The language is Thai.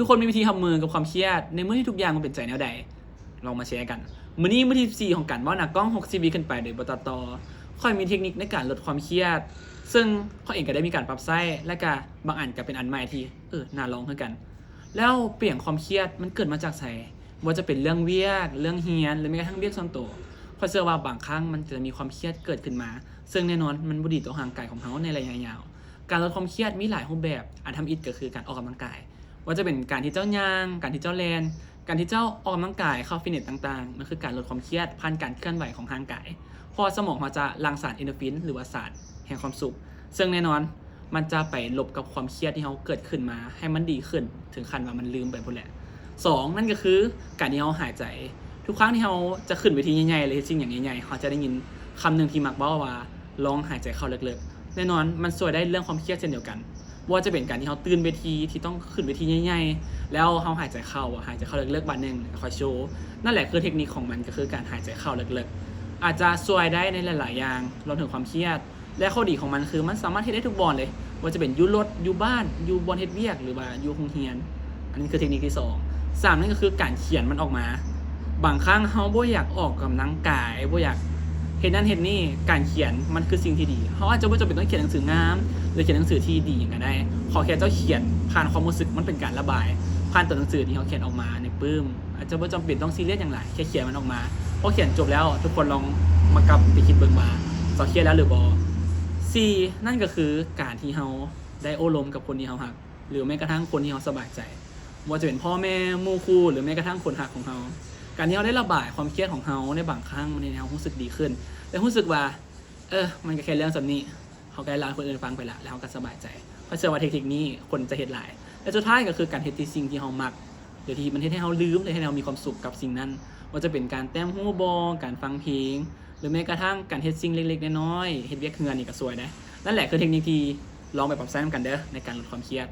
ทุกคนมีวิธีทำมือกับความเครียดในเมื่อที่ทุกอย่างมันเป็นใจแนวใดลองมาแชร์กันมื้อนี้มื้อที่4ของการว่าหนักกล้อง60 วิขึ้นไปโดยบตตค่อยมีเทคนิคในการลดความเครียดซึ่งเขาเองก็ได้มีการปรับใช้และก็บางอันก็เป็นอันใหม่ที่น่าลองคือกัน แล้วเปลี่ยนความเครียดมันเกิดมาจากไสว่าจะเป็นเรื่องเวียกเรื่องเฮียนหรือแม้กระทั่งเวียกส่วนตัวเพราะเชื่อว่าบางครั้งมันจะมีความเครียดเกิดขึ้นมา ซึ่งแน่นอนมันบ่ดีต่อร่างกายของเราในระยะยาวการลดความเครียดมีหลายรูปแบบอันทำอิฐก็คือการออกกำลังกายว่าจะเป็นการที่เจ้าย่างการที่เจ้าแลนการที่เจ้าออกกำลังกายเข้าฟิตเนสต่างๆมันคือการลดความเครียดผ่านการเคลื่อนไหวของร่างกายพอสมองมันจะหลั่งสารเอนโดรฟินหรือว่าสารแห่งความสุขซึ่งแน่นอนมันจะไปลบกับความเครียดที่เราเกิดขึ้นมาให้มันดีขึ้นถึงขั้นว่ามันลืมไปพุ่นแหละ2นั่นก็คือการที่เราหายใจทุกครั้งที่เราจะขึ้นเวทีใหญ่ๆเลยจริงอย่างใหญ่ๆเขาจะได้ยินคำหนึ่งที่มักบอกว่าลองหายใจเข้าลึกๆแน่นอนมันช่วยได้เรื่องความเครียดเช่นเดียวกันว่าจะเป็นการที่เราตื่นเวทีที่ต้องขึ้นเวทีใหญ่ๆแล้วเราหายใจเข้าลึกๆบัดนึงคอยโชว์นั่นแหละคือเทคนิคของมันก็คือการหายใจเข้าลึกๆอาจจะช่วยได้ในหลายๆอย่างรวมถึงความเครียดและข้อดีของมันคือมันสามารถเฮ็ดได้ทุกบอนเลยว่าจะเป็นอยู่รถอยู่บ้านอยู่บอนเฮ็ดเวียกหรือว่าอยู่โรงเรียนอันนี้คือเทคนิคที่2นั่นก็คือการเขียนมันออกมาบางครั้งเราบ่อยากออกกำลังกายบ่อยากเฮ็ดนั่นเฮ็ดนี่การเขียนมันคือสิ่งที่ดีเราอาจจะบ่จำเป็นต้องเขียนหนังสืองามหรือเขียนหนังสือที่ดีก็ได้ขอแค่เจ้าเขียนผ่านความรู้สึกมันเป็นการระบายผ่านตัวหนังสือที่เขาเขียนออกมาในปึ้มอาจจะบ่จำเป็นต้องซีเรียสอย่างไรแค่เขียนมันออกมาพอเขียนจบแล้วทุกคนลองมากลับไปคิดเบิ่งว่าเราเครียดแล้วหรือบ่4นั่นก็คือการที่เราได้โอ้ลมกับคนที่เรารักหรือแม้กระทั่งคนที่เราสบายใจว่าจะเป็นพ่อแม่หมู่คู่หรือแม้กระทั่งคนรักของเราการที่เราได้ระบายความเครียดของเราในบางครั้งมันให้เรารู้สึกดีขึ้นและรู้สึกว่ามันก็แค่เรื่องแบบนี้เขาก็เล่าให้คนอื่นฟังไปละแล้วเขาก็สบายใจเพราะเชื่อว่าเทคนิคนี้คนจะเฮ็ดหลายและสุดท้ายก็คือการเฮ็ดที่สิ่งที่เรามักหรือที่มันเฮ็ดให้เราลืมให้เรามีความสุขกับสิ่งนั้นว่าจะเป็นการแต้มหูบอการฟังเพลงหรือแม้กระทั่งการเฮ็ดสิ่งเล็กๆน้อยๆเฮ็ดเวียกเฮือนนี่ก็สวยนะนั่นแหละคือเทคนิคที่ลองไปปรับใช้กันเด้อในการลดความเครียด